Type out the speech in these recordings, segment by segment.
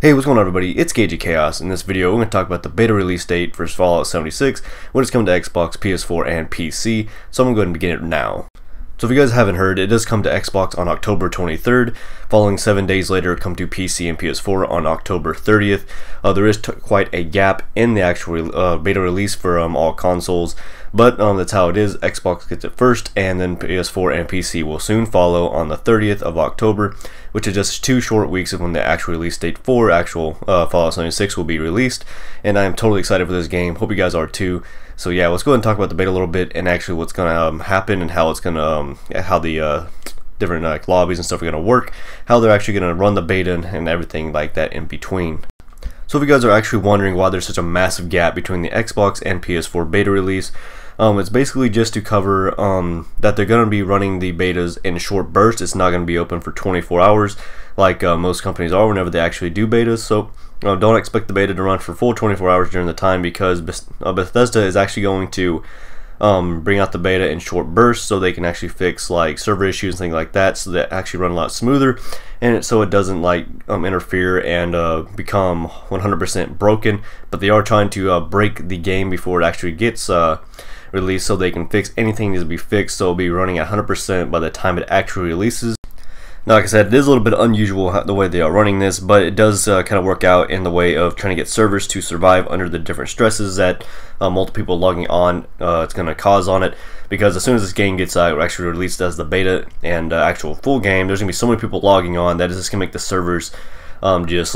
Hey, what's going on everybody? It's Gage of Chaos. In this video, we're going to talk about the beta release date for Fallout 76 when it's coming to Xbox, PS4, and PC, so I'm going to go ahead and begin it now. So if you guys haven't heard, it does come to Xbox on October 23rd, following 7 days later it come to PC and PS4 on October 30th. There is quite a gap in the actual beta release for all consoles, but that's how it is. Xbox gets it first, and then PS4 and PC will soon follow on the 30th of October, which is just 2 short weeks of when the actual release date for actual Fallout 76 will be released, and I am totally excited for this game. Hope you guys are too. So yeah, let's go ahead and talk about the beta a little bit, and actually what's going to happen, and how it's going to, how the different lobbies and stuff are going to work, how they're actually going to run the beta, and everything like that in between. So if you guys are actually wondering why there's such a massive gap between the Xbox and PS4 beta release, it's basically just to cover that they're going to be running the betas in short bursts. It's not going to be open for 24 hours like most companies are whenever they actually do betas. So don't expect the beta to run for full 24 hours during the time, because Bethesda is actually going to bring out the beta in short bursts so they can actually fix like server issues and things like that, so that actually run a lot smoother, and so it doesn't like interfere and become 100% broken. But they are trying to break the game before it actually gets released, so they can fix anything that needs to be fixed, so it'll be running at 100% by the time it actually releases. Now, like I said, it is a little bit unusual the way they are running this, but it does kind of work out in the way of trying to get servers to survive under the different stresses that multiple people logging on it's going to cause on it. Because as soon as this game gets actually released as the beta and actual full game, there's going to be so many people logging on that is just going to make the servers just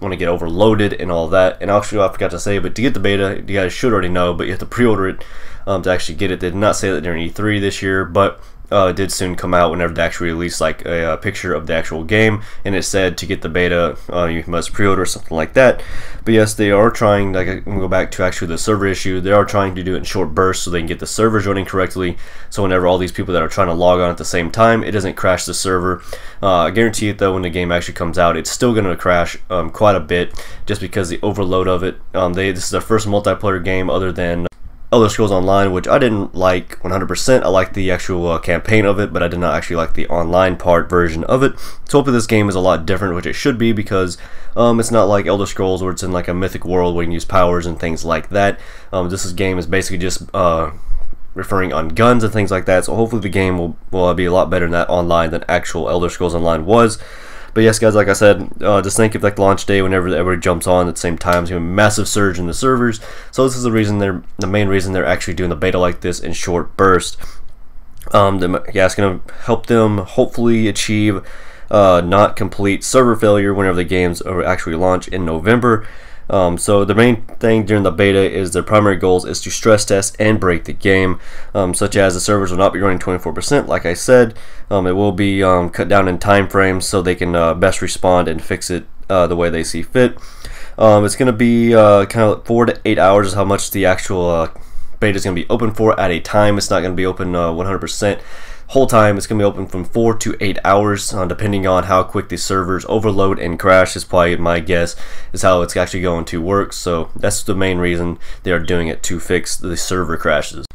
want to get overloaded and all that. And actually, I forgot to say, but to get the beta, you guys should already know, but you have to pre-order it to actually get it. They did not say that during E3 this year, but it did soon come out whenever they actually released like a picture of the actual game, and it said to get the beta you must pre-order, something like that. But yes, they are trying, like, I'm going to go back to actually the server issue, they are trying to do it in short bursts so they can get the servers running correctly, so whenever all these people that are trying to log on at the same time, it doesn't crash the server. I guarantee it though, when the game actually comes out, it's still going to crash quite a bit, just because the overload of it. This is their first multiplayer game other than Elder Scrolls Online, which I didn't like 100%. I liked the actual campaign of it, but I did not actually like the online part version of it. So hopefully this game is a lot different, which it should be, because it's not like Elder Scrolls where it's in like a mythic world where you can use powers and things like that. This game is basically just referring on guns and things like that. So hopefully the game will be a lot better in that online than actual Elder Scrolls Online was. But yes, guys, like I said, just think of like launch day, whenever everybody jumps on at the same time, it's going to be a massive surge in the servers. So this is the main reason they're actually doing the beta like this in short bursts. It's going to help them hopefully achieve not complete server failure whenever the games actually launch in November. So the main thing during the beta is their primary goals is to stress test and break the game, such as the servers will not be running 24%, like I said. It will be cut down in time frames so they can best respond and fix it the way they see fit. It's going to be kind of 4 to 8 hours is how much the actual beta is going to be open for at a time. It's not going to be open 100% whole time. It's going to be open from 4 to 8 hours, depending on how quick the servers overload and crash. Is probably my guess is how it's actually going to work. So that's the main reason they are doing it, to fix the server crashes.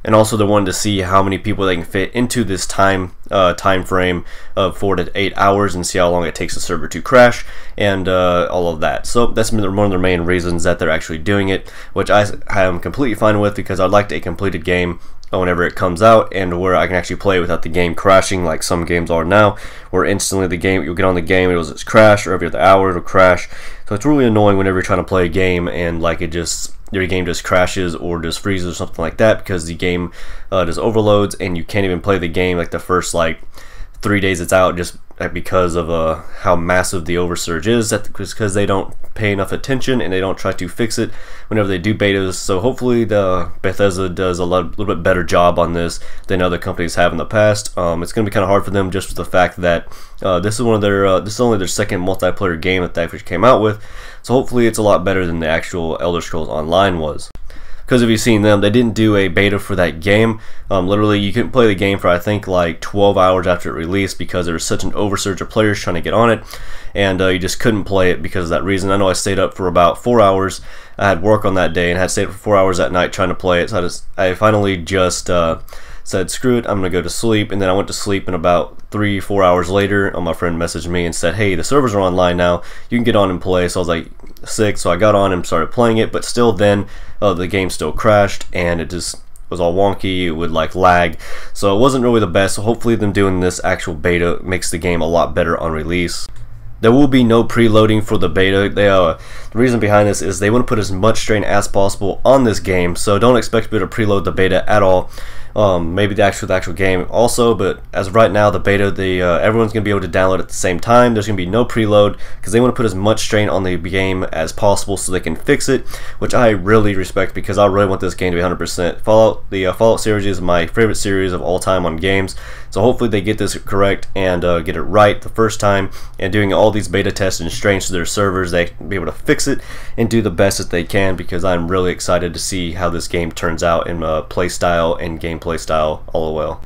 And also they wanted to see how many people they can fit into this time frame of 4 to 8 hours, and see how long it takes the server to crash and all of that. So that's one of their main reasons that they're actually doing it, which I am completely fine with, because I'd like a completed game whenever it comes out, and where I can actually play without the game crashing like some games are now, where instantly you'll get on the game, it'll just crash, or every other hour it'll crash. So it's really annoying whenever you're trying to play a game and like your game just crashes or just freezes or something like that, because the game just overloads and you can't even play the game like the first like 3 days it's out, just because of how massive the oversurge is. That's because they don't pay enough attention and they don't try to fix it whenever they do betas. So hopefully the Bethesda does a little bit better job on this than other companies have in the past. It's going to be kind of hard for them, just with the fact that this is only their second multiplayer game that they actually came out with. So hopefully it's a lot better than the actual Elder Scrolls Online was. Because if you've seen them, they didn't do a beta for that game. Literally, you couldn't play the game for I think like 12 hours after it released, because there was such an oversurge of players trying to get on it, and you just couldn't play it because of that reason. I know I stayed up for about 4 hours. I had work on that day and had stayed up for 4 hours that night trying to play it. So I finally just said screw it, I'm gonna go to sleep, and then I went to sleep, and about 3-4 hours later, my friend messaged me and said, hey, the servers are online now, you can get on and play. So I was like, sick. So I got on and started playing it, but still then the game still crashed, and it just was all wonky. It would like lag, so it wasn't really the best. So hopefully them doing this actual beta makes the game a lot better on release. There will be no preloading for the beta. The reason behind this is they want to put as much strain as possible on this game, so don't expect to be able to preload the beta at all. Maybe the actual game also, but as of right now, the beta, everyone's going to be able to download at the same time. There's going to be no preload because they want to put as much strain on the game as possible so they can fix it, which I really respect because I really want this game to be 100%. The Fallout series is my favorite series of all time on games, so hopefully they get this correct and get it right the first time, and doing all these beta tests and strains to their servers, they can be able to fix it and do the best that they can, because I'm really excited to see how this game turns out in play style and gameplay style all the well.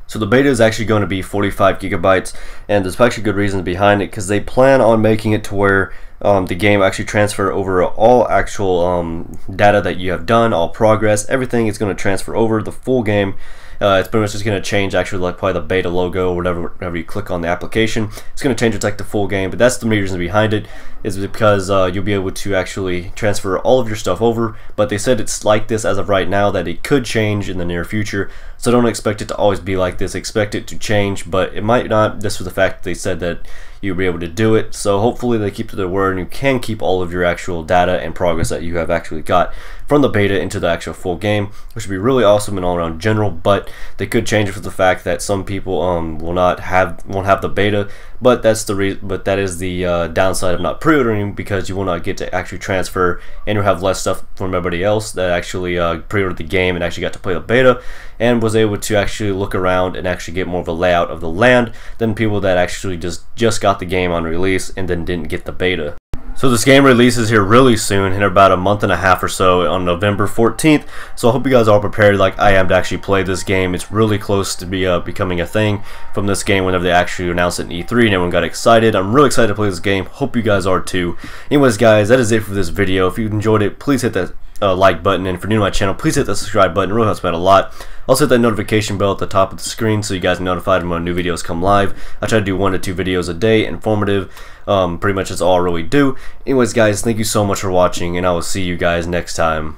So the beta is actually going to be 45 gigabytes, and there's actually good reasons behind it, because they plan on making it to where the game actually transfer over all actual data that you have done, all progress, everything is going to transfer over the full game. It's pretty much just going to change actually like probably the beta logo or whatever you click on the application. It's going to change it like the full game, but that's the main reason behind it, is because you'll be able to actually transfer all of your stuff over. But they said it's like this as of right now, that it could change in the near future, so don't expect it to always be like this. Expect it to change, but it might not. This was the fact that they said that you'll be able to do it, so hopefully they keep to their word and you can keep all of your actual data and progress that you have actually got from the beta into the actual full game, which would be really awesome in all around general. But they could change it for the fact that some people won't have the beta, but that is the downside of not pre-ordering, because you will not get to actually transfer, and you'll have less stuff from everybody else that actually pre-ordered the game and actually got to play the beta and was able to actually look around and actually get more of a layout of the land than people that actually just got the game on release and then didn't get the beta. So this game releases here really soon, in about a month and a half or so, on November 14th. So I hope you guys are all prepared like I am to actually play this game. It's really close to becoming a thing from this game whenever they actually announced it in E3 and everyone got excited. I'm really excited to play this game. Hope you guys are too. Anyways guys, that is it for this video. If you enjoyed it, please hit that like button, and if you're new to my channel, please hit the subscribe button. It really helps me out a lot. Also hit that notification bell at the top of the screen so you guys are notified when new videos come live. I try to do 1 to 2 videos a day, informative. Pretty much that's all I really do. Anyways guys, thank you so much for watching, and I will see you guys next time.